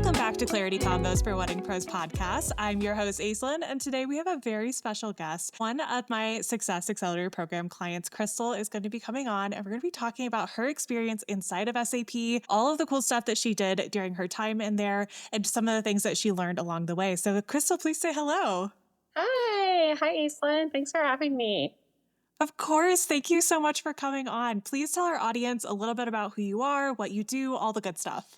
Welcome back to Clarity Convos for Wedding Pros podcast. I'm your host, Aislinn, and today we have a very special guest. One of my Success Accelerator program clients, Crystal, is going to be coming on, and we're going to be talking about her experience inside of SAP, all of the cool stuff that she did during her time in there, and some of the things that she learned along the way. So, Crystal, please say hello. Hi, Aislinn. Thanks for having me. Of course. Thank you so much for coming on. Please tell our audience a little bit about who you are, what you do, all the good stuff.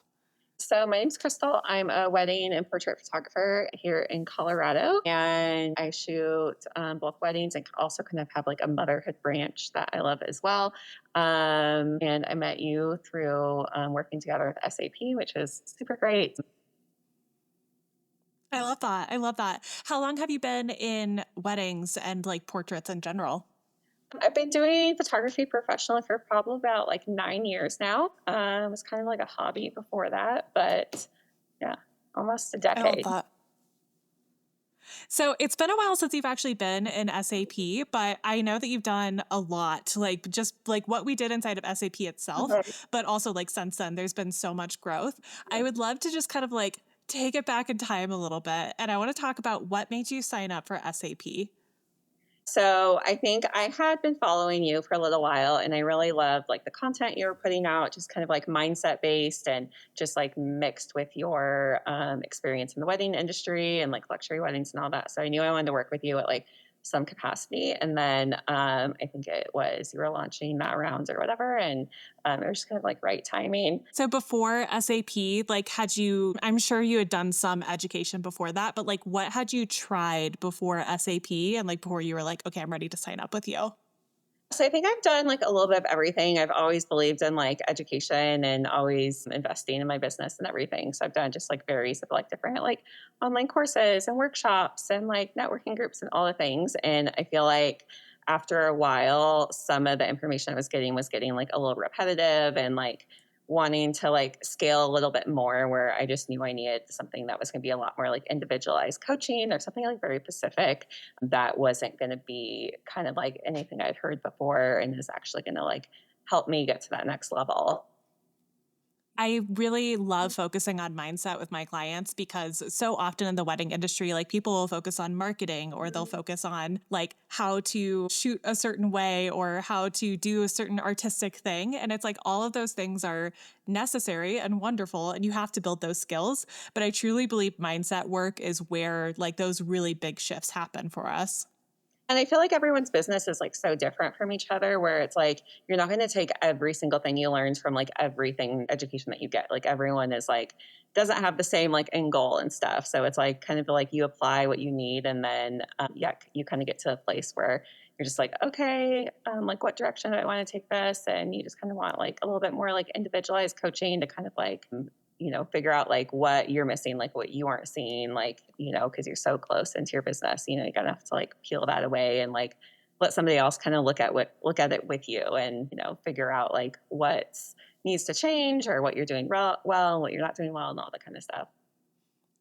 So my name's Crystal. I'm a wedding and portrait photographer here in Colorado, and I shoot both weddings and also kind of have like a motherhood branch that I love as well. And I met you through working together with SAP, which is super great. I love that. I love that. How long have you been in weddings and like portraits in general? I've been doing photography professionally for probably about like 9 years now. It was kind of like a hobby before that, but yeah, almost a I love decade. that. So it's been a while since you've actually been in SAP, but I know that you've done a lot, like just like what we did inside of SAP itself, but also like since then, there's been so much growth. I would love to just kind of like take it back in time a little bit. And I want to talk about what made you sign up for SAP. So I think I had been following you for a little while, and I really loved like the content you were putting out, just kind of like mindset based and just like mixed with your experience in the wedding industry and like luxury weddings and all that. So I knew I wanted to work with you at like some capacity. And then I think it was you were launching that round or whatever, and it was just kind of like right timing. So before SAP, like I'm sure you had done some education before that, but like what had you tried before SAP and like before you were like, okay, I'm ready to sign up with you? So I think I've done like a little bit of everything. I've always believed in like education and always investing in my business and everything. So I've done just like various of like different like online courses and workshops and like networking groups and all the things. And I feel like after a while, some of the information I was getting like a little repetitive and like wanting to like scale a little bit more where I just knew I needed something that was going to be a lot more like individualized coaching or something like very specific that wasn't going to be kind of like anything I'd heard before and is actually going to like help me get to that next level. I really love focusing on mindset with my clients because so often in the wedding industry, like people will focus on marketing or they'll focus on like how to shoot a certain way or how to do a certain artistic thing. And it's like all of those things are necessary and wonderful and you have to build those skills. But I truly believe mindset work is where like those really big shifts happen for us. And I feel like everyone's business is like so different from each other, where it's like you're not going to take every single thing you learned from like everything education that you get. Like everyone is like, doesn't have the same like end goal and stuff. So it's like kind of like you apply what you need. And then, yeah, you kind of get to a place where you're just like, okay, like what direction do I want to take this? And you just kind of want like a little bit more like individualized coaching to kind of like figure out like what you're missing, like what you aren't seeing, like, because you're so close into your business, you're gonna have to like peel that away and like let somebody else kind of look at it with you and, figure out like what needs to change or what you're doing well, what you're not doing well and all that kind of stuff.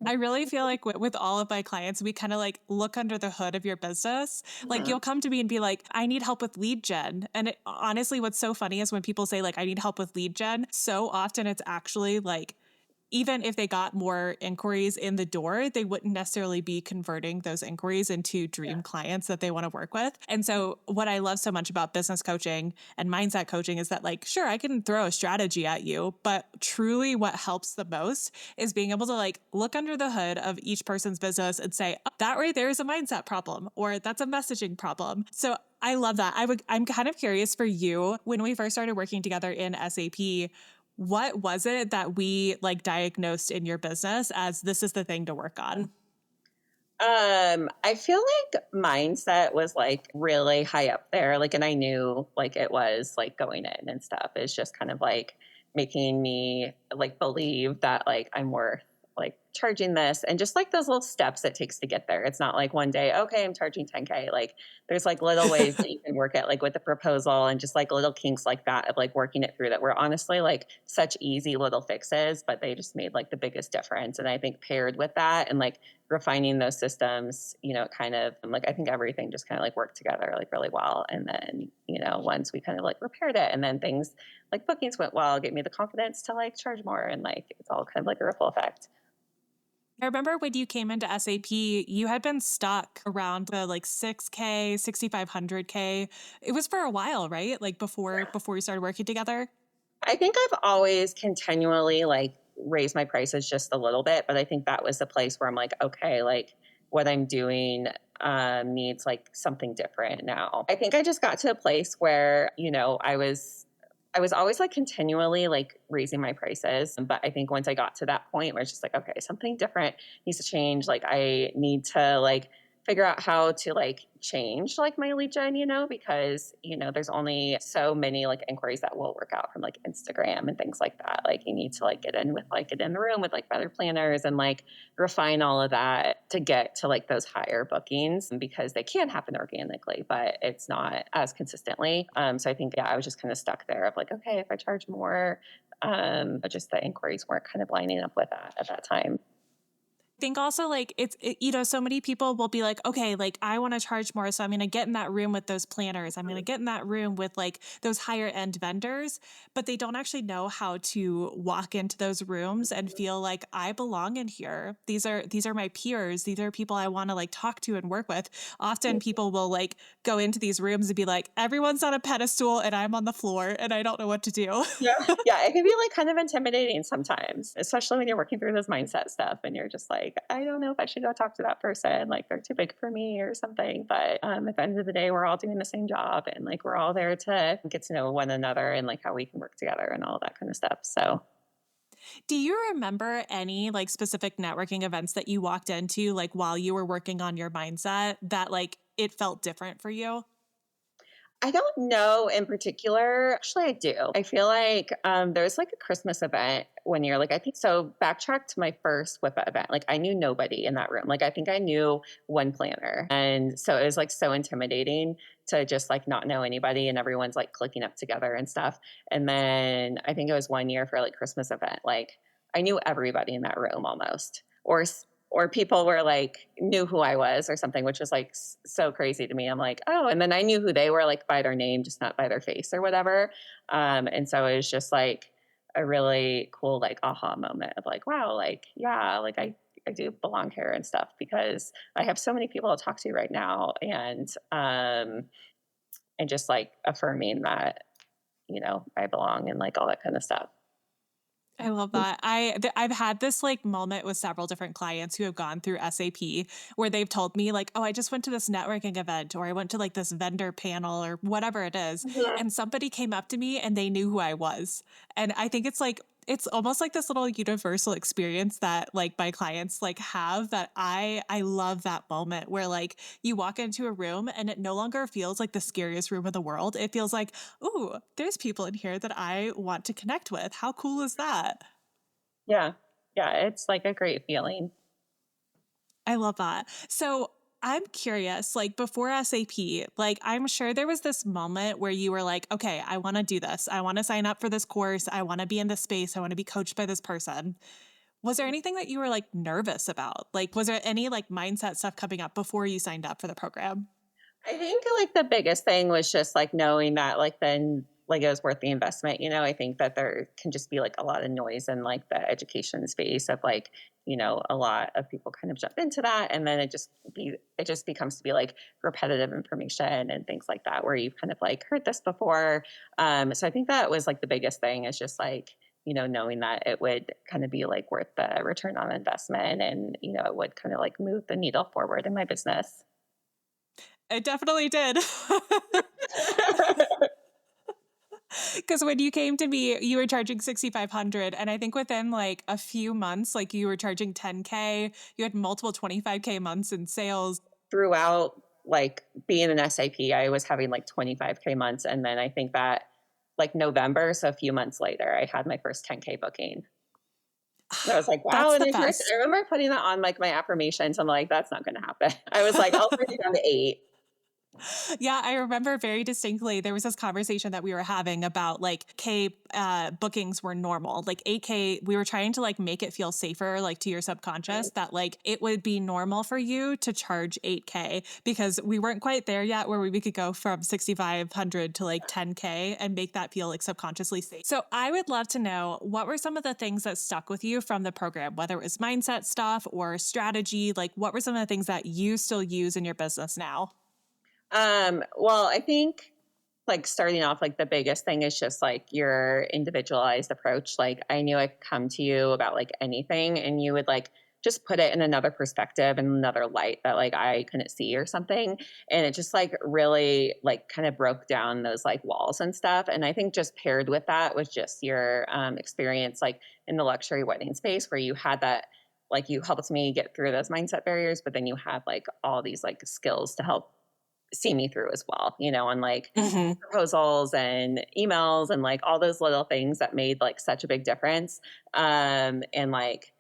I really feel like with all of my clients, we kind of like look under the hood of your business. Like Mhm. you'll come to me and be like, I need help with lead gen. And honestly, what's so funny is when people say like, I need help with lead gen, so often it's actually like, even if they got more inquiries in the door, they wouldn't necessarily be converting those inquiries into dream clients that they want to work with. And so, what I love so much about business coaching and mindset coaching is that, like, sure, I can throw a strategy at you, but truly what helps the most is being able to, like, look under the hood of each person's business and say, oh, that right there is a mindset problem, or that's a messaging problem. So, I love that. I'm kind of curious for you when we first started working together in SAP, what was it that we like diagnosed in your business as this is the thing to work on? I feel like mindset was like really high up there. Like, and I knew like it was like going in and stuff. It's just kind of like making me like believe that like I'm worth like charging this and just like those little steps it takes to get there. It's not like one day, okay, I'm charging 10K. Like there's like little ways that you can work it like with the proposal and just like little kinks like that of like working it through that were honestly like such easy little fixes, but they just made like the biggest difference. And I think paired with that and like refining those systems, kind of like I think everything just kind of like worked together like really well. And then, once we kind of like repaired it and then things like bookings went well, gave me the confidence to like charge more and like it's all kind of like a ripple effect. I remember when you came into SAP, you had been stuck around the like 6K, 6,500K. It was for a while, right? Like before we started working together. I think I've always continually like raised my prices just a little bit, but I think that was the place where I'm like, okay, like what I'm doing needs like something different now. I think I just got to a place where, I was always like continually like raising my prices. But I think once I got to that point where it's just like, okay, something different needs to change. Like I need to like figure out how to like change like my lead gen, because, there's only so many like inquiries that will work out from like Instagram and things like that. Like you need to like get in the room with like better planners and like refine all of that to get to like those higher bookings because they can happen organically, but it's not as consistently. So I think, yeah, I was just kind of stuck there of like, okay, if I charge more, but just the inquiries weren't kind of lining up with that at that time. Think also like so many people will be like, okay, like I want to charge more, so I'm going to get in that room with those planners, I'm going to get in that room with like those higher end vendors, but they don't actually know how to walk into those rooms and feel like I belong in here. These are my peers, these are people I want to like talk to and work with. Often people will like go into these rooms and be like, everyone's on a pedestal and I'm on the floor and I don't know what to do. Yeah. Yeah. It can be like kind of intimidating sometimes, especially when you're working through this mindset stuff and you're just like, I don't know if I should go talk to that person. Like they're too big for me or something. But at the end of the day, we're all doing the same job and like we're all there to get to know one another and like how we can work together and all that kind of stuff. So Do you remember any like specific networking events that you walked into like while you were working on your mindset that like it felt different for you? I don't know in particular. Actually, I do. I feel like there's like a Christmas event when you're like, I think so. Backtrack to my first WIPA event. Like, I knew nobody in that room. Like, I think I knew one planner. And so it was like so intimidating to just like not know anybody and everyone's like clicking up together and stuff. And then I think it was one year for like Christmas event. Like, I knew everybody in that room almost, or people were like knew who I was or something, which was like so crazy to me. I'm like, oh, and then I knew who they were like by their name, just not by their face or whatever. And so it was just like a really cool like aha moment of like, wow, like yeah, like I do belong here and stuff because I have so many people to talk to right now, and just like affirming that I belong and like all that kind of stuff. I love that. I've had this like moment with several different clients who have gone through SAP where they've told me like, "Oh, I just went to this networking event or I went to like this vendor panel or whatever it is." And somebody came up to me and they knew who I was. And I think it's like it's almost like this little universal experience that like my clients like have that I love that moment where like you walk into a room and it no longer feels like the scariest room in the world. It feels like, "Ooh, there's people in here that I want to connect with. How cool is that?" Yeah, yeah, it's like a great feeling. I love that. So I'm curious, like before SAP, like I'm sure there was this moment where you were like, okay, I want to do this. I want to sign up for this course. I want to be in this space. I want to be coached by this person. Was there anything that you were like nervous about? Like, was there any like mindset stuff coming up before you signed up for the program? I think like the biggest thing was just like knowing that like then like it was worth the investment. I think that there can just be like a lot of noise in like the education space of like, a lot of people kind of jump into that and then it just becomes to be like repetitive information and things like that where you've kind of like heard this before. So I think that was like the biggest thing is just like, knowing that it would kind of be like worth the return on investment and, it would kind of like move the needle forward in my business. It definitely did. Because when you came to me, you were charging 6,500, and I think within like a few months, like you were charging 10K. You had multiple 25K months in sales. Throughout like being an SAP, I was having like 25K months. And then I think that like November, so a few months later, I had my first 10K booking. And I was like, wow. That's And the at first, I best. remember putting that on like my affirmations. I'm like, that's not going to happen. I was like, I'll bring it down to 8. Yeah, I remember very distinctly there was this conversation that we were having about like bookings were normal. Like 8K, we were trying to like make it feel safer, like to your subconscious, Right. that like it would be normal for you to charge 8K because we weren't quite there yet where we could go from 6,500 to like 10K and make that feel like subconsciously safe. So I would love to know what were some of the things that stuck with you from the program, whether it was mindset stuff or strategy, like what were some of the things that you still use in your business now? Well, I think like starting off, like the biggest thing is just like your individualized approach. Like I knew I could come to you about like anything and you would like just put it in another perspective and another light that like I couldn't see or something. And it just like really like kind of broke down those like walls and stuff. And I think just paired with that was just your experience like in the luxury wedding space where you had that like you helped me get through those mindset barriers, but then you had like all these like skills to help see me through as well, on like Mhm. proposals and emails and like all those little things that made like such a big difference. And like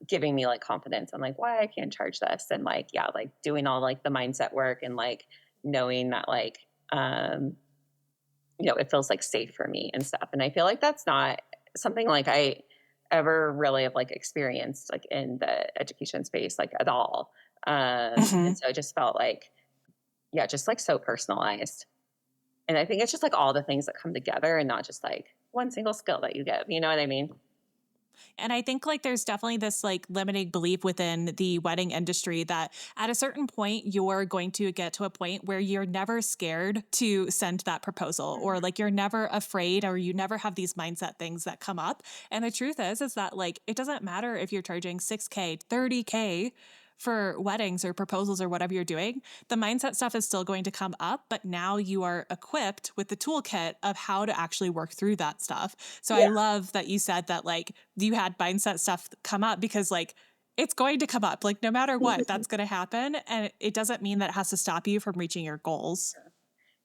giving me like confidence on like why I can charge this and like, yeah, like doing all like the mindset work and like knowing that like, it feels like safe for me and stuff. And I feel like that's not something like I ever really have like experienced like in the education space, like at all. And Mhm. so it just felt like, yeah, just, like, so personalized. And I think it's just, like, all the things that come together and not just, like, one single skill that you give, you know what I mean? And I think like there's definitely this like limiting belief within the wedding industry that at a certain point you're going to get to a point where you're never scared to send that proposal or Mhm. like you're never afraid or you never have these mindset things that come up. And the truth is that like it doesn't matter if you're charging 6K, 30K for weddings or proposals or whatever you're doing, the mindset stuff is still going to come up, but now you are equipped with the toolkit of how to actually work through that stuff. So I Yeah. love that you said that like you had mindset stuff come up because like it's going to come up like no matter what that's going to happen and it doesn't mean that it has to stop you from reaching your goals.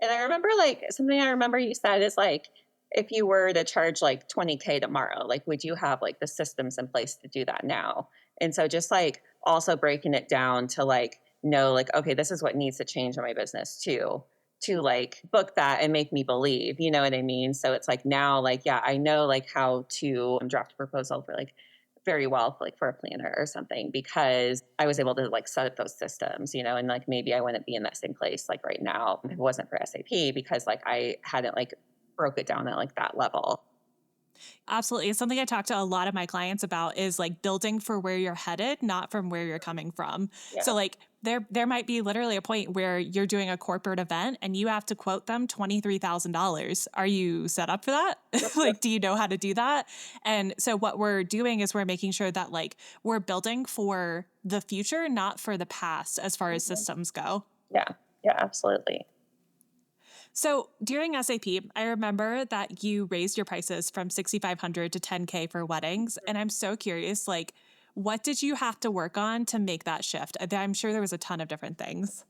And I remember, like, something I remember you said is, like, if you were to charge, like, 20K tomorrow, like, would you have, like, the systems in place to do that now? And so just, like, also breaking it down to, like, know, like, okay, this is what needs to change in my business too, to, like, book that and make me believe, you know what I mean? So it's, like, now, like, yeah, I know, like, how to draft a proposal for, like, very well, like, for a planner or something because I was able to, like, set up those systems, and, like, maybe I wouldn't be in that same place, like, right now if it wasn't for SAP because, like, I hadn't, like, broke it down at, like, that level. Absolutely. It's something I talk to a lot of my clients about is like building for where you're headed, not from where you're coming from. So Yeah. like there might be literally a point where you're doing a corporate event and you have to quote them $23,000. Are you set up for that? Yep, yep. Like do you know how to do that? And so what we're doing is we're making sure that like we're building for the future, not for the past as far as Mhm. systems go. Yeah. Yeah, absolutely. So during SAP, I remember that you raised your prices from 6,500 to 10K for weddings. And I'm so curious, like, what did you have to work on to make that shift? I'm sure there was a ton of different things.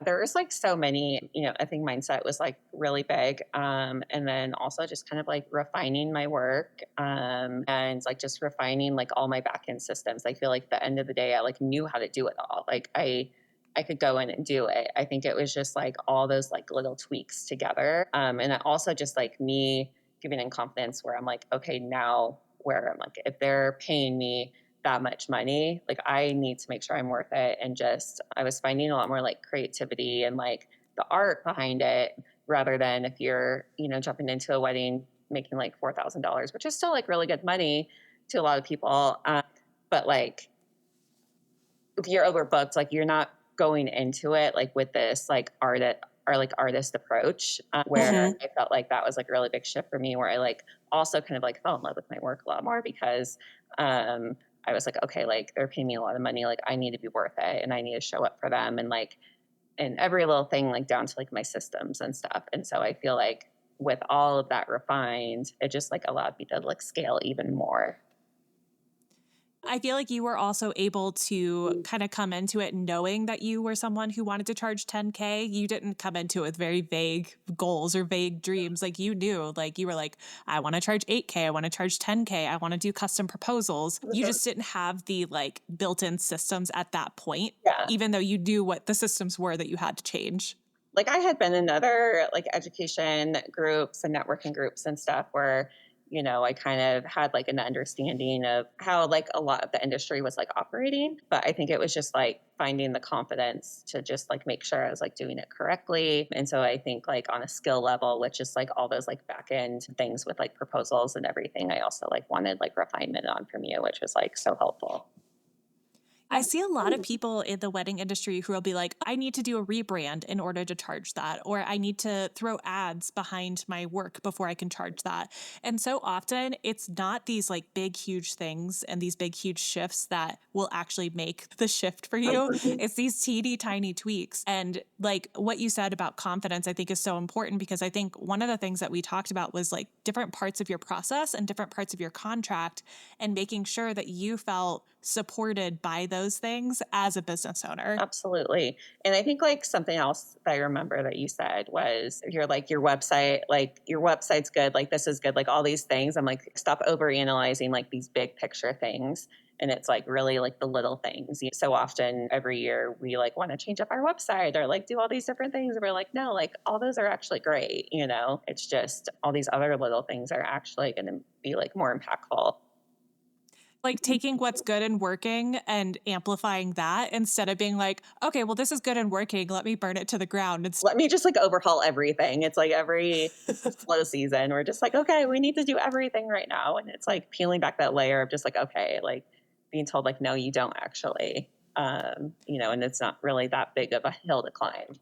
There's like so many, I think mindset was like really big. And then also just kind of like refining my work and like just refining like all my back end systems. I feel like at the end of the day, I like knew how to do it all. Like I could go in and do it. I think it was just like all those like little tweaks together. And then also just like me giving in confidence where I'm like, okay, now where I'm like, if they're paying me that much money, like I need to make sure I'm worth it. And just, I was finding a lot more like creativity and like the art behind it rather than if you're, jumping into a wedding making like $4,000, which is still like really good money to a lot of people. But like if you're overbooked, like you're not going into it like with this like artist approach, where Hmm. I felt like that was like a really big shift for me, where I like also kind of like fell in love with my work a lot more because I was like, okay, like they're paying me a lot of money, like I need to be worth it and I need to show up for them and like and every little thing like down to like my systems and stuff. And so I feel like with all of that refined, it just like allowed me to like scale even more. I feel like you were also able to kind of come into it knowing that you were someone who wanted to charge 10K. You didn't come into it with very vague goals or vague dreams. Like you knew, like you were like, I want to charge 8K, I want to charge 10K, I want to do custom proposals. You Mhm. just didn't have the like built-in systems at that point, Yeah. even though you knew what the systems were that you had to change. Like I had been in other like education groups and networking groups and stuff where, I kind of had like an understanding of how like a lot of the industry was like operating. But I think it was just like finding the confidence to just like make sure I was like doing it correctly. And so I think like on a skill level, which is like all those like back end things with like proposals and everything, I also like wanted like refinement on from you, which was like so helpful. I see a lot of people in the wedding industry who will be like, I need to do a rebrand in order to charge that, or I need to throw ads behind my work before I can charge that. And so often it's not these like big, huge things and these big, huge shifts that will actually make the shift for you. It's these teeny tiny tweaks. And like what you said about confidence, I think is so important because I think one of the things that we talked about was like different parts of your process and different parts of your contract and making sure that you felt supported by those things as a business owner. Absolutely. And I think like something else that I remember that you said was you're like your website's good, like this is good, like all these things. I'm like, stop over analyzing like these big picture things. And it's like really like the little things. So often every year we like want to change up our website or like do all these different things. And we're like, no, like all those are actually great. It's just all these other little things are actually going to be like more impactful. Like taking what's good and working and amplifying that instead of being like, okay, well, this is good and working. Let me burn it to the ground. It's Let me just like overhaul everything. It's like every slow season, we're just like, okay, we need to do everything right now. And it's like peeling back that layer of just like, okay, like being told, like, no, you don't actually, and it's not really that big of a hill to climb.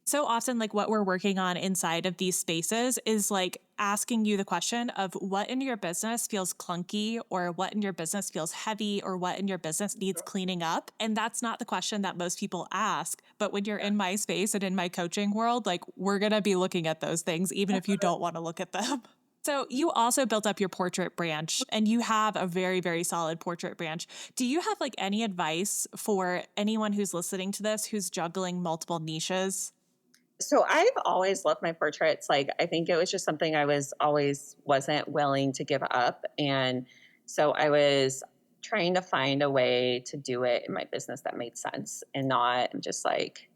so often like what we're working on inside of these spaces is like asking you the question of what in your business feels clunky or what in your business feels heavy or what in your business needs cleaning up. And that's not the question that most people ask. But when you're in my space and in my coaching world, like we're going to be looking at those things, even if you don't want to look at them. So you also built up your portrait branch and you have a very, very solid portrait branch. Do you have like any advice for anyone who's listening to this who's juggling multiple niches? So I've always loved my portraits. Like I think it was just something I was always wasn't willing to give up. And so I was trying to find a way to do it in my business that made sense and not just like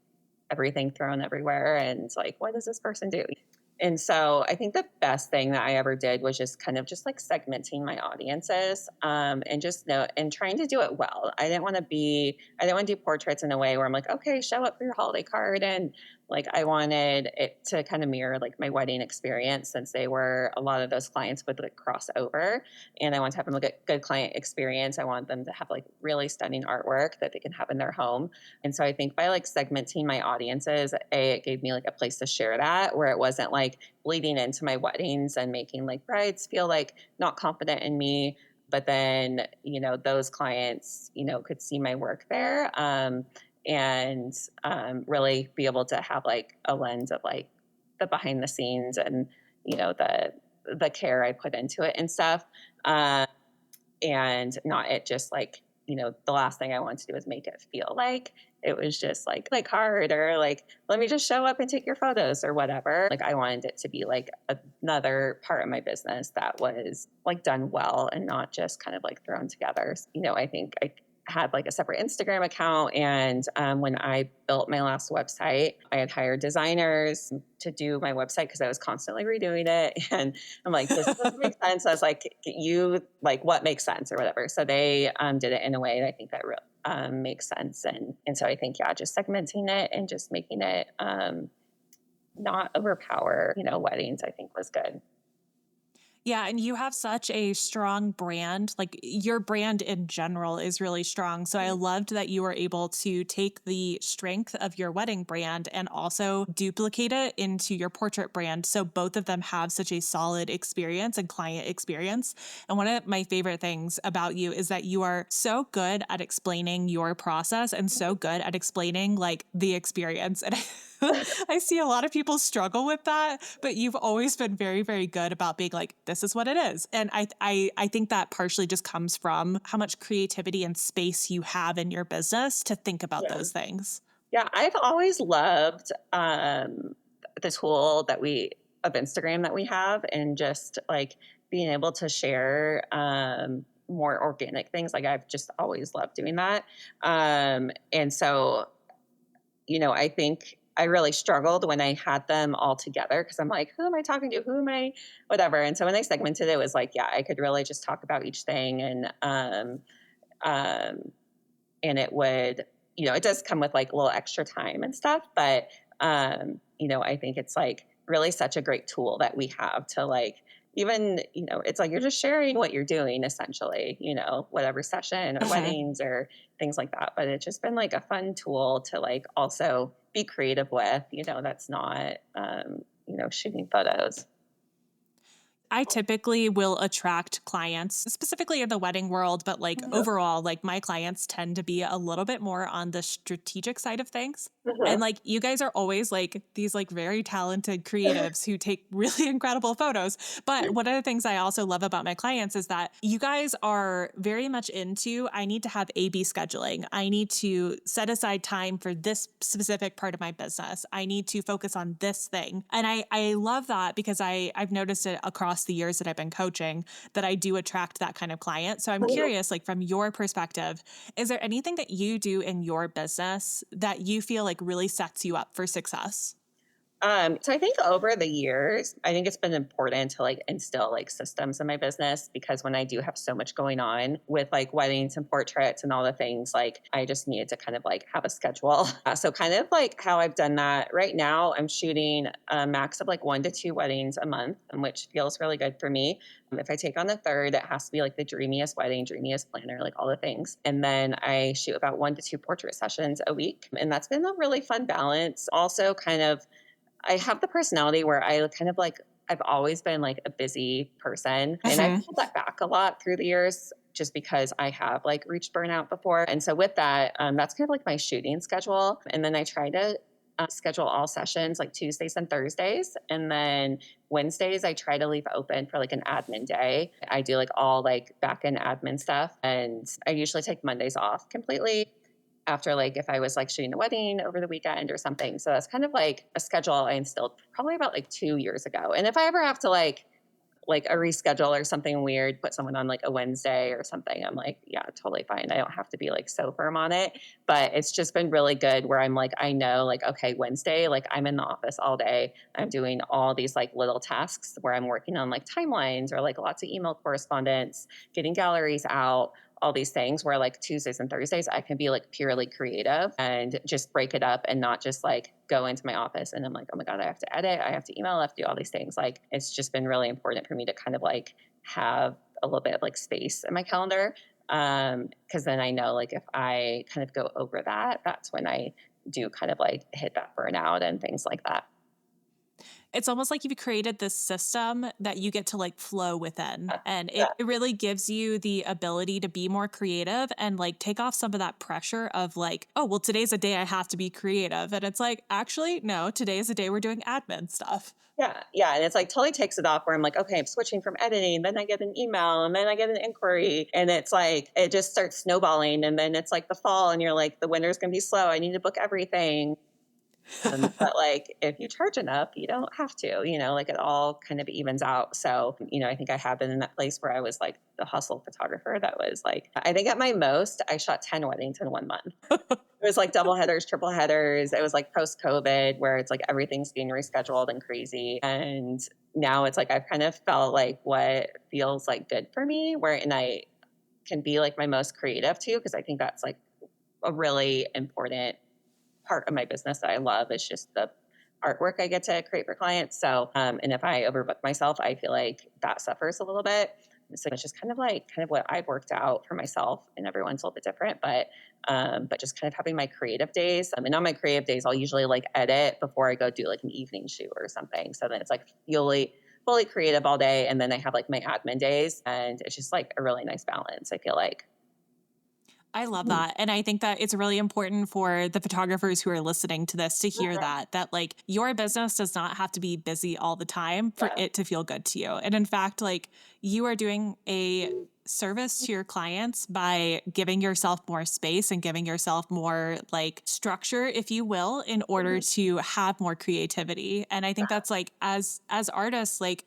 everything thrown everywhere and it's like, what does this person do? And so I think the best thing that I ever did was just kind of just like segmenting my audiences and just know and trying to do it well. I didn't want to do portraits in a way where I'm like, okay, show up for your holiday card. And like I wanted it to kind of mirror like my wedding experience since they were a lot of those clients would like cross over. And I want to have them look at good client experience. I want them to have like really stunning artwork that they can have in their home. And so I think by like segmenting my audiences, it gave me like a place to share that where it wasn't like bleeding into my weddings and making like brides feel like not confident in me. But then, those clients, could see my work there and really be able to have like a lens of like the behind the scenes and, the care I put into it and stuff. Um, and not it just like the last thing I wanted to do is make it feel like it was just like hard or like let me just show up and take your photos or whatever. Like I wanted it to be like another part of my business that was like done well and not just kind of like thrown together. I think I had like a separate Instagram account. And when I built my last website, I had hired designers to do my website because I was constantly redoing it. And I'm like, this doesn't make sense. I was like, you like what makes sense or whatever. So they did it in a way that I think that makes sense. And so I think, yeah, just segmenting it and just making it not overpower, weddings, I think was good. Yeah, and you have such a strong brand. Like your brand in general is really strong. So I loved that you were able to take the strength of your wedding brand and also duplicate it into your portrait brand. So both of them have such a solid experience and client experience. And one of my favorite things about you is that you are so good at explaining your process and so good at explaining like the experience. And I see a lot of people struggle with that, but you've always been very, very good about being like, this is what it is. And I think that partially just comes from how much creativity and space you have in your business to think about Yeah. those things. Yeah, I've always loved the tool of Instagram that we have, and just like being able to share more organic things. Like I've just always loved doing that. And so, I think I really struggled when I had them all together because I'm like, who am I talking to? Who am I? Whatever. And so when I segmented it, was like, yeah, I could really just talk about each thing, um, and it would, it does come with like a little extra time and stuff, but I think it's like really such a great tool that we have to like, even, it's like you're just sharing what you're doing essentially, whatever session or Mhm. weddings or things like that. But it's just been like a fun tool to like also be creative with, that's not, shooting photos. I typically will attract clients, specifically in the wedding world, but like Mhm. overall, like my clients tend to be a little bit more on the strategic side of things. And Mhm. like you guys are always like these like very talented creatives who take really incredible photos. But one of the things I also love about my clients is that you guys are very much into I need to have A/B scheduling. I need to set aside time for this specific part of my business. I need to focus on this thing. And I love that because I've noticed it across the years that I've been coaching that I do attract that kind of client. So I'm curious, like from your perspective, is there anything that you do in your business that you feel like really sets you up for success? So I think over the years, I think it's been important to like instill like systems in my business, because when I do have so much going on with like weddings and portraits and all the things, like I just needed to kind of like have a schedule. So kind of like how I've done that right now, I'm shooting a max of like 1 to 2 weddings a month, which feels really good for me. If I take on the third, it has to be like the dreamiest wedding, dreamiest planner, like all the things. And then I shoot about 1 to 2 portrait sessions a week. And that's been a really fun balance. Also, kind of I have the personality where I kind of like, I've always been like a busy person, and I've Mhm. pulled that back a lot through the years just because I have like reached burnout before. And so with that, that's kind of like my shooting schedule. And then I try to schedule all sessions like Tuesdays and Thursdays. And then Wednesdays, I try to leave open for like an admin day. I do like all like back end admin stuff. And I usually take Mondays off completely after like if I was like shooting a wedding over the weekend or something. So that's kind of like a schedule I instilled probably about like 2 years ago. And if I ever have to like a reschedule or something weird, put someone on like a Wednesday or something, I'm like, yeah, totally fine. I don't have to be like so firm on it. But it's just been really good where I'm like, I know like, okay, Wednesday, like I'm in the office all day. I'm doing all these like little tasks where I'm working on like timelines or like lots of email correspondence, getting galleries out, all these things, where like Tuesdays and Thursdays I can be like purely creative and just break it up and not just like go into my office and I'm like, oh my God, I have to edit, I have to email, I have to do all these things. Like it's just been really important for me to kind of like have a little bit of like space in my calendar. Cause then I know like if I kind of go over that, that's when I do kind of like hit that burnout and things like that. It's almost like you've created this system that you get to like flow within. And Yeah. it really gives you the ability to be more creative and like take off some of that pressure of like, oh, well, today's a day I have to be creative. And it's like, actually, no, today is a day we're doing admin stuff. Yeah, yeah, and it's like totally takes it off where I'm like, okay, I'm switching from editing, then I get an email, and then I get an inquiry, and it's like it just starts snowballing, and then it's like the fall, and you're like, the winter's gonna be slow. I need to book everything. But like if you charge enough, you don't have to, like it all kind of evens out. So, I think I have been in that place where I was like the hustle photographer that was like, I think at my most, I shot 10 weddings in 1 month. It was like double headers, triple headers. It was like post COVID where it's like everything's being rescheduled and crazy. And now it's like I've kind of felt like what feels like good for me, where and I can be like my most creative too, because I think that's like a really important part of my business that I love is just the artwork I get to create for clients. So, and if I overbook myself, I feel like that suffers a little bit. So it's just kind of what I've worked out for myself, and everyone's a little bit different, but just kind of having my creative days. And on my creative days, I'll usually like edit before I go do like an evening shoot or something. So then it's like fully creative all day, and then I have like my admin days, and it's just like a really nice balance. I feel like. I love that. And I think that it's really important for the photographers who are listening to this to hear Mhm. that like your business does not have to be busy all the time for Yeah. it to feel good to you. And in fact, like you are doing a service to your clients by giving yourself more space and giving yourself more like structure, if you will, in order Mhm. to have more creativity. And I think that's like as artists, like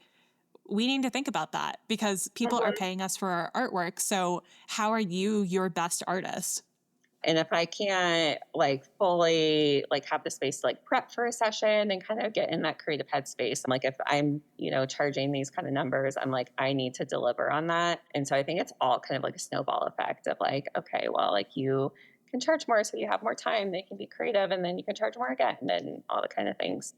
we need to think about that because people are Mhm. paying us for our artwork. So, how are you your best artist? And if I can't like fully like have the space to like prep for a session and kind of get in that creative headspace, I'm like, if I'm, charging these kind of numbers, I'm like, I need to deliver on that. And so I think it's all kind of like a snowball effect of like, okay, well, like you can charge more so you have more time, they can be creative, and then you can charge more again and all the kind of things.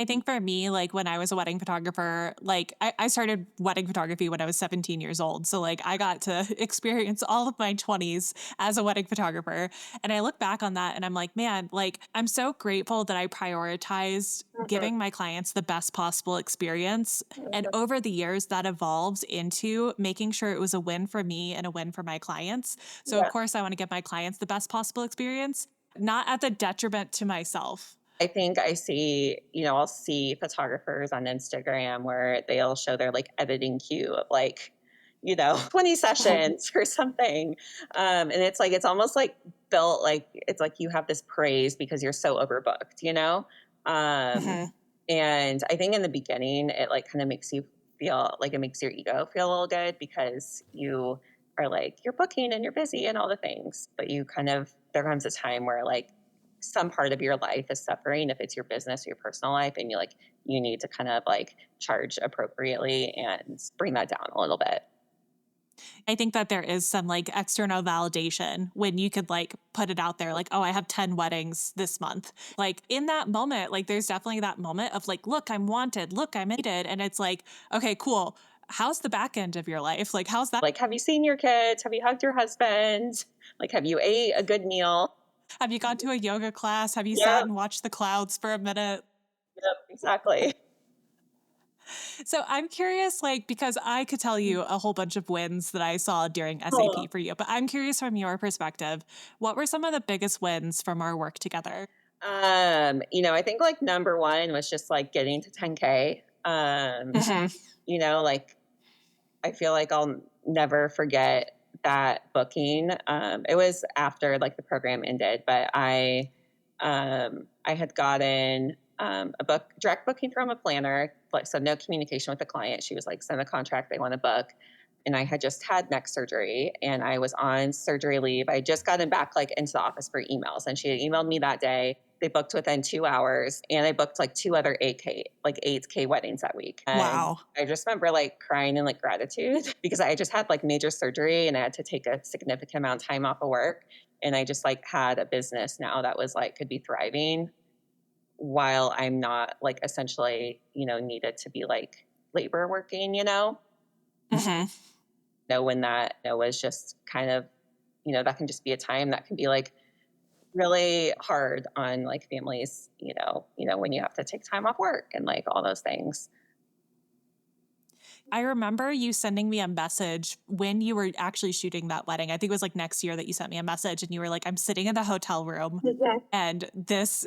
I think for me, like when I was a wedding photographer, like I started wedding photography when I was 17 years old. So like I got to experience all of my 20s as a wedding photographer. And I look back on that and I'm like, man, like I'm so grateful that I prioritized Mhm. giving my clients the best possible experience. And Mhm. over the years, that evolved into making sure it was a win for me and a win for my clients. So, of Yeah. course, I want to give my clients the best possible experience, not at the detriment to myself. I think I'll see photographers on Instagram where they'll show their like editing queue of like, 20 sessions or something. And it's like, it's almost like built like, it's like you have this praise because you're so overbooked. Um, Mhm. and I think in the beginning, it like kind of makes you feel like it makes your ego feel a little good because you are like, you're booking and you're busy and all the things. But there comes a time where like, some part of your life is suffering if it's your business or your personal life and you need to kind of like charge appropriately and bring that down a little bit. I think that there is some like external validation when you could like put it out there, like, oh, I have 10 weddings this month. Like in that moment, like there's definitely that moment of like, look, I'm wanted, look, I'm needed. And it's like, okay, cool. How's the back end of your life? Like, how's that? Like, have you seen your kids? Have you hugged your husband? Like, have you ate a good meal? Have you gone to a yoga class? Have you sat Yep, and watched the clouds for a minute? yep, exactly. So I'm curious, like, because I could tell you a whole bunch of wins that I saw during SAP Oh. for you, but I'm curious from your perspective, what were some of the biggest wins from our work together? I think like number one was just like getting to 10K. Mhm. Like I feel like I'll never forget that booking. It was after like the program ended, but I had gotten a book direct booking from a planner, like so no communication with the client. She was like, send a contract, they want to book. And I had just had neck surgery and I was on surgery leave. I had just gotten back like into the office for emails and she had emailed me that day. They booked within 2 hours and I booked like two other 8K weddings that week. And Wow. I just remember like crying in like gratitude because I just had like major surgery and I had to take a significant amount of time off of work. And I just like had a business now that was like could be thriving while I'm not like essentially, needed to be like labor working. Mhm. Know when that was just kind of, that can just be a time that can be like really hard on like families, when you have to take time off work and like all those things. I remember you sending me a message when you were actually shooting that wedding. I think it was like next year that you sent me a message and you were like, I'm sitting in the hotel room and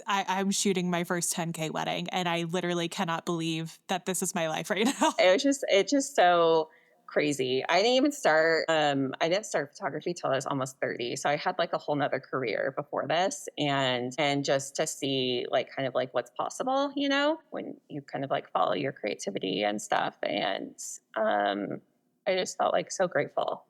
I'm shooting my first 10K wedding. And I literally cannot believe that this is my life right now. It's just so crazy. I didn't start photography till I was almost 30. So I had like a whole nother career before this and just to see like kind of like what's possible, when you kind of like follow your creativity and stuff. And I just felt like so grateful.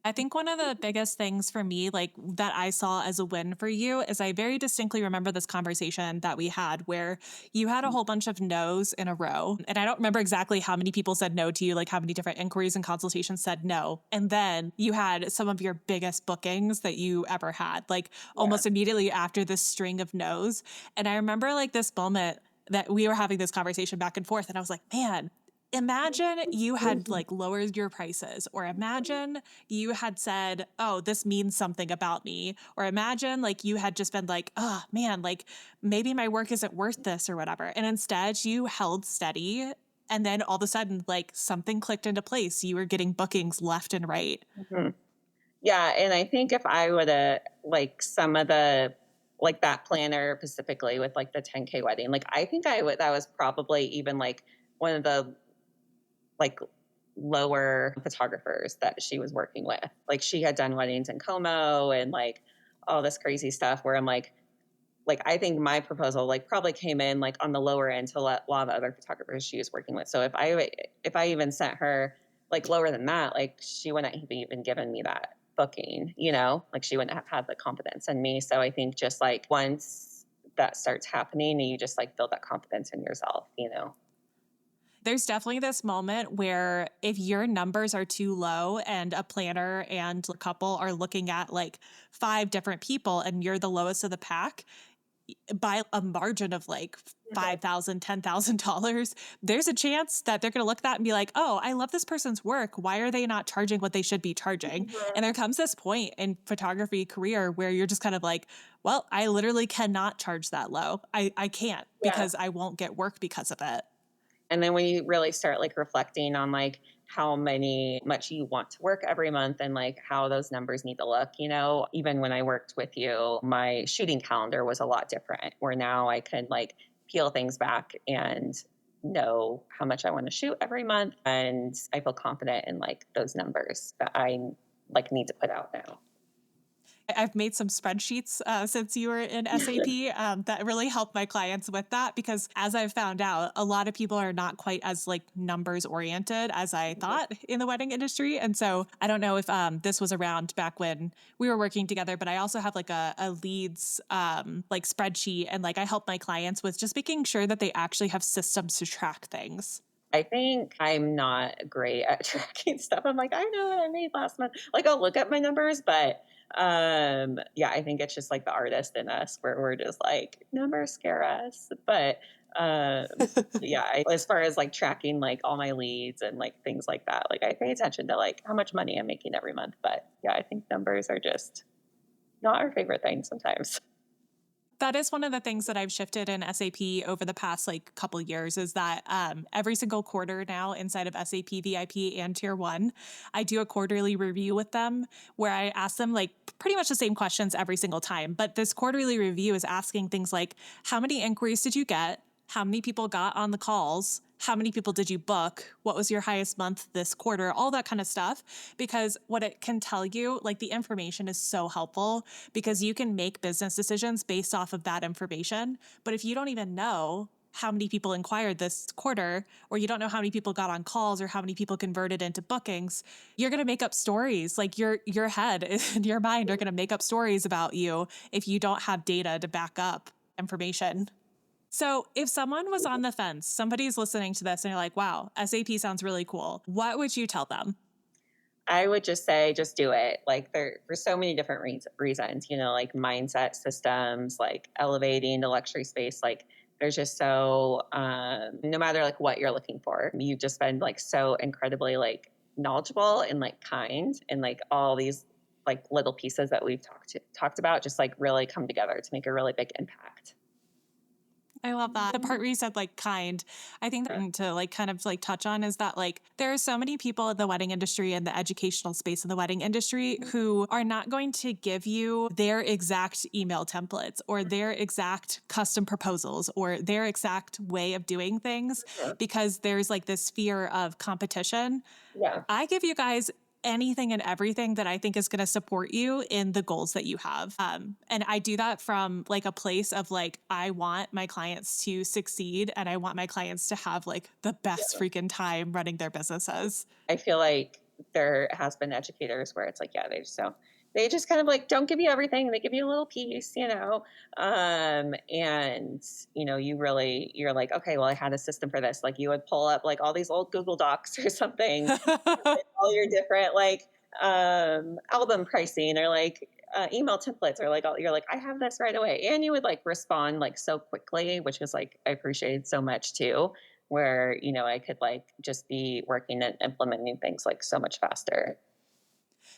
I think one of the biggest things for me, like that I saw as a win for you, is I very distinctly remember this conversation that we had where you had a whole bunch of no's in a row. And I don't remember exactly how many people said no to you, like how many different inquiries and consultations said no. And then you had some of your biggest bookings that you ever had, like Yeah. almost immediately after this string of no's. And I remember like this moment that we were having this conversation back and forth. And I was like, man, imagine you had like lowered your prices, or imagine you had said, oh, this means something about me. Or imagine like you had just been like, oh man, like maybe my work isn't worth this or whatever. And instead you held steady. And then all of a sudden, like something clicked into place. You were getting bookings left and right. Mhm. Yeah, and I think if I would have like some of the like that planner specifically with like the 10K wedding, like I think I would that was probably even like one of the like lower photographers that she was working with. Like she had done weddings in Como and like all this crazy stuff where I'm like I think my proposal like probably came in like on the lower end to a lot of the other photographers she was working with. So if I even sent her like lower than that, like she wouldn't have even given me that booking, you know, like she wouldn't have had the confidence in me. So I think just like once that starts happening and you just like build that confidence in yourself, you know. There's definitely this moment where if your numbers are too low and a planner and a couple are looking at like 5 different people and you're the lowest of the pack by a margin of like $5,000, $10,000, there's a chance that they're going to look at that and be like, oh, I love this person's work. Why are they not charging what they should be charging? Mhm. And there comes this point in photography career where you're just kind of like, well, I literally cannot charge that low. I can't Yeah. because I won't get work because of it. And then when you really start like reflecting on like how many much you want to work every month and like how those numbers need to look, you know, even when I worked with you, my shooting calendar was a lot different where now I can like peel things back and know how much I want to shoot every month and I feel confident in like those numbers that I like need to put out now. I've made some spreadsheets since you were in SAP that really help my clients with that because as I've found out, a lot of people are not quite as like numbers oriented as I thought in the wedding industry. And so I don't know if this was around back when we were working together, but I also have like a leads like spreadsheet and like I help my clients with just making sure that they actually have systems to track things. I think I'm not great at tracking stuff. I'm like, I know what I made last month. Like I'll look at my numbers, but yeah, I think it's just like the artist in us where we're just like numbers scare us. But um yeah, as far as like tracking like all my leads and like things like that, like I pay attention to like how much money I'm making every month. But yeah, I think numbers are just not our favorite thing sometimes. That is one of the things that I've shifted in SAP over the past like couple years is that every single quarter now inside of SAP VIP and Tier 1, I do a quarterly review with them where I ask them like pretty much the same questions every single time. But this quarterly review is asking things like how many inquiries did you get? How many people got on the calls? How many people did you book? What was your highest month this quarter? All that kind of stuff. Because what it can tell you, like the information is so helpful because you can make business decisions based off of that information. But if you don't even know how many people inquired this quarter, or you don't know how many people got on calls or how many people converted into bookings, you're going to make up stories. Like your head and your mind are going to make up stories about you if you don't have data to back up information. So, if someone was on the fence, somebody's listening to this and you're like, wow, SAP sounds really cool. What would you tell them? I would just say, just do it. Like there, for so many different reasons, you know, like mindset systems, like elevating the luxury space. Like there's just so, no matter like what you're looking for, you've just been like so incredibly like knowledgeable and like kind and like all these like little pieces that we've talked about just like really come together to make a really big impact. I love that. The part where you said like kind, I think that to like kind of like touch on is that like there are so many people in the wedding industry and the educational space in the wedding industry who are not going to give you their exact email templates or their exact custom proposals or their exact way of doing things Yeah. because there's like this fear of competition. Yeah. I give you guys anything and everything that I think is going to support you in the goals that you have. And I do that from like a place of like, I want my clients to succeed and I want my clients to have like the best freaking time running their businesses. I feel like there has been educators where it's like, yeah, they just kind of like don't give you everything. They give you a little piece, you know. And you know, you're like, okay, well, I had a system for this. Like you would pull up like all these old Google Docs or something, all your different like album pricing or like email templates or like all, you're like, I have this right away. And you would like respond like so quickly, which was like I appreciated so much too where, you know, I could like just be working and implementing things like so much faster.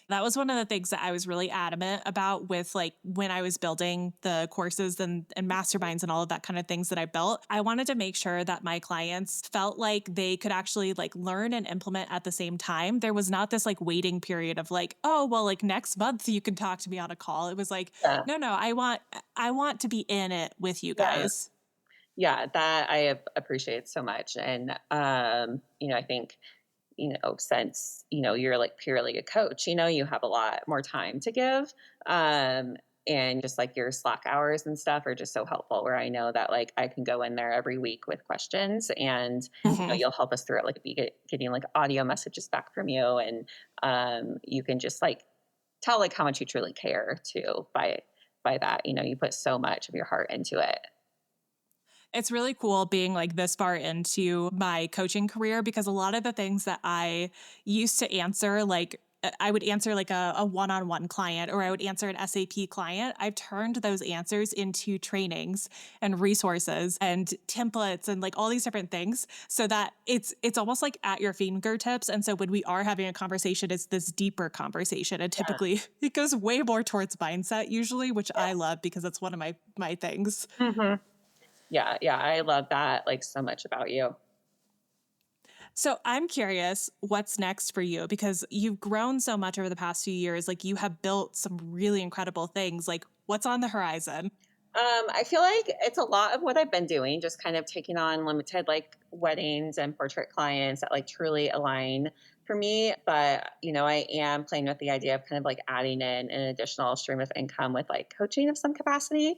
That was one of the things that I was really adamant about with like when I was building the courses and masterminds and all of that kind of things that I built. I wanted to make sure that my clients felt like they could actually like learn and implement at the same time. There was not this like waiting period of like, oh, well, like next month you can talk to me on a call. It was like, Yeah. no, no, I want to be in it with you Yeah. guys. Yeah, that I appreciate so much. And, I think, since, you're like purely a coach, you have a lot more time to give. And just like your Slack hours and stuff are just so helpful where I know that like I can go in there every week with questions and, Mhm. you'll help us through it. Like be getting like audio messages back from you and you can just like tell like how much you truly care too by that. You put so much of your heart into it. It's really cool being like this far into my coaching career because a lot of the things that I used to answer, like I would answer like a one-on-one client or I would answer an SAP client. I've turned those answers into trainings and resources and templates and like all these different things so that it's almost like at your fingertips. And so when we are having a conversation, it's this deeper conversation. And Yeah. typically it goes way more towards mindset usually, which I love because that's one of my things. Hmm. Yeah, yeah, I love that like so much about you. So I'm curious what's next for you because you've grown so much over the past few years. Like you have built some really incredible things. Like what's on the horizon? I feel like it's a lot of what I've been doing, just kind of taking on limited like weddings and portrait clients that like truly align for me. But, I am playing with the idea of kind of like adding in an additional stream of income with like coaching of some capacity.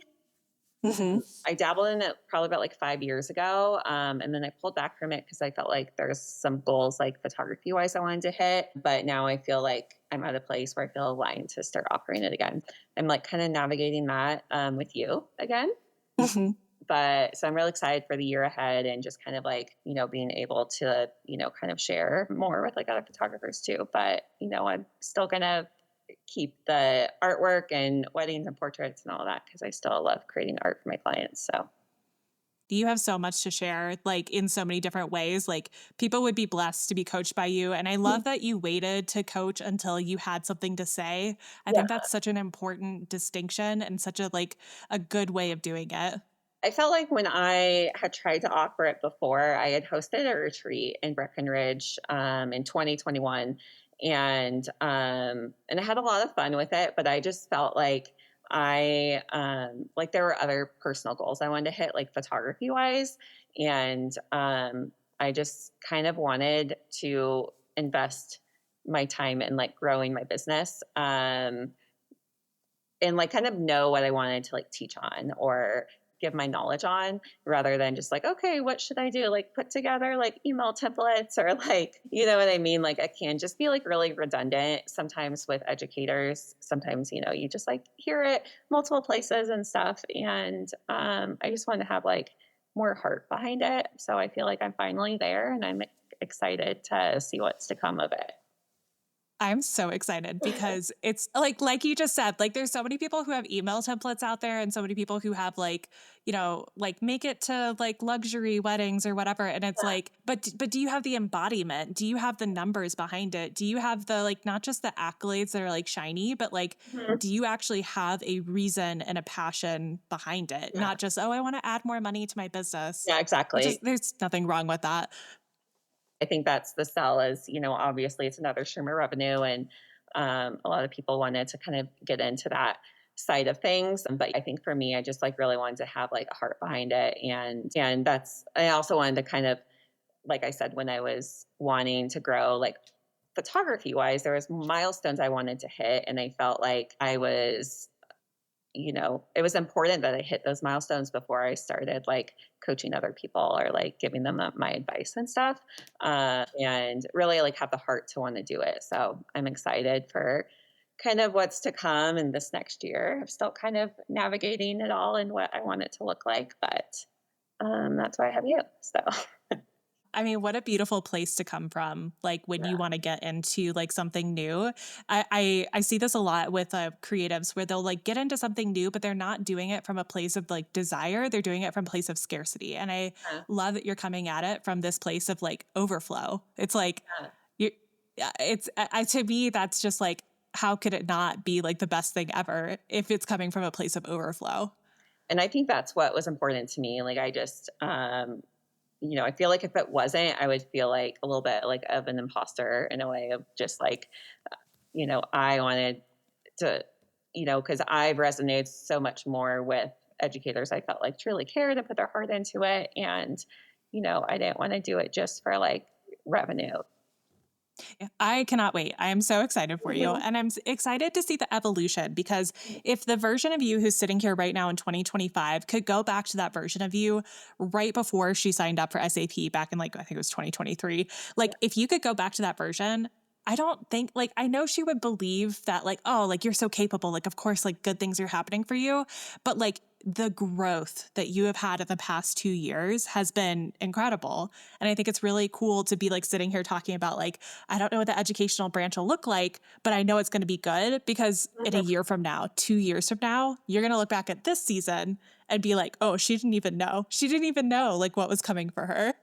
Hmm. I dabbled in it probably about like 5 years ago. And then I pulled back from it because I felt like there's some goals like photography wise I wanted to hit. But now I feel like I'm at a place where I feel aligned to start offering it again. I'm like kind of navigating that with you again. Hmm. But so I'm really excited for the year ahead and just kind of like, being able to, kind of share more with like other photographers too. But, I'm still going to keep the artwork and weddings and portraits and all that because I still love creating art for my clients. So, You have so much to share, like in so many different ways. Like people would be blessed to be coached by you. And I love that you waited to coach until you had something to say. I yeah, think that's such an important distinction and such a like a good way of doing it. I felt like when I had tried to offer it before, I had hosted a retreat in Breckenridge in 2021, and I had a lot of fun with it. But I just felt like I like there were other personal goals I wanted to hit, like photography wise, and I just kind of wanted to invest my time in like growing my business. And like kind of know what I wanted to like teach on or give my knowledge on rather than just like, okay, what should I do? Like put together like email templates or like, you know what I mean? Like I can just be like really redundant sometimes with educators. Sometimes, you just like hear it multiple places and stuff. And I just want to have like more heart behind it. So I feel like I'm finally there and I'm excited to see what's to come of it. I'm so excited because it's like you just said, like there's so many people who have email templates out there and so many people who have like, like make it to like luxury weddings or whatever and it's like but do you have the embodiment? Do you have the numbers behind it? Do you have the like not just the accolades that are like shiny, but like Mhm. do you actually have a reason and a passion behind it? Yeah. Not just, oh, I want to add more money to my business. Yeah, Which is exactly. there's nothing wrong with that. I think that's the sell is, obviously it's another stream of revenue and a lot of people wanted to kind of get into that side of things. But I think for me, I just like really wanted to have like a heart behind it. And that's I also wanted to kind of, like I said, when I was wanting to grow like photography wise, there was milestones I wanted to hit. And I felt like I was it was important that I hit those milestones before I started like coaching other people or like giving them my advice and stuff. And really like have the heart to want to do it. So I'm excited for kind of what's to come in this next year. I'm still kind of navigating it all and what I want it to look like, but that's why I have you. So I mean, what a beautiful place to come from, like when you want to get into like something new. I see this a lot with creatives where they'll like get into something new, but they're not doing it from a place of like desire. They're doing it from a place of scarcity. And I yeah, love that you're coming at it from this place of like overflow. It's like yeah, you, it's to me that's just like how could it not be like the best thing ever if it's coming from a place of overflow? And I think that's what was important to me. Like, I just, I feel like if it wasn't, I would feel like a little bit like of an imposter in a way of just like, I wanted to, because I've resonated so much more with educators I felt like truly cared and put their heart into it. And, I didn't want to do it just for like revenue. I cannot wait. I am so excited for you. And excited to see the evolution because if the version of you who's sitting here right now in 2025 could go back to that version of you right before she signed up for SAP back in like, I think it was 2023, like if you could go back to that version, I don't think like I know she would believe that like oh like you're so capable like of course like good things are happening for you but like the growth that you have had in the past 2 years has been incredible and I think it's really cool to be like sitting here talking about like I don't know what the educational branch will look like, but I know it's going to be good because in a year from now, 2 years from now, you're going to look back at this season and be like, oh, she didn't even know. She didn't even know like what was coming for her.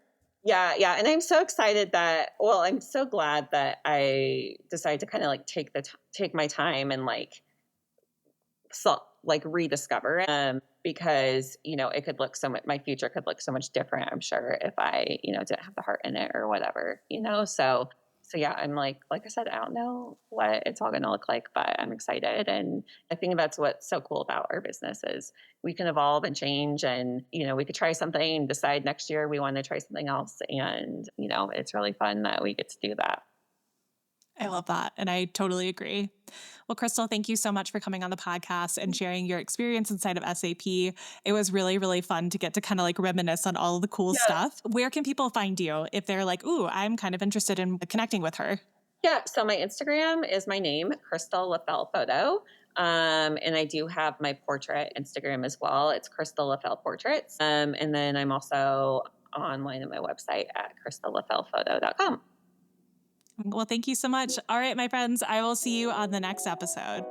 Yeah, yeah, and I'm so excited I'm so glad that I decided to kind of like take my time and like rediscover it because it could look so much my future could look so much different, I'm sure, if I didn't have the heart in it or whatever, so yeah, I'm like I said, I don't know what it's all going to look like, but I'm excited. And I think that's what's so cool about our business is we can evolve and change, and we could try something and decide next year we want to try something else, and it's really fun that we get to do that. I love that. And I totally agree. Well, Crystal, thank you so much for coming on the podcast and sharing your experience inside of SAP. It was really, really fun to get to kind of like reminisce on all of the cool Yeah. stuff. Where can people find you if they're like, ooh, I'm kind of interested in connecting with her? Yeah, so my Instagram is my name, Crystal Leffel Photo. And I do have my portrait Instagram as well. It's Crystal Leffel Portraits. And then I'm also online at my website at crystalleffelphoto.com. Well, thank you so much. All right, my friends, I will see you on the next episode.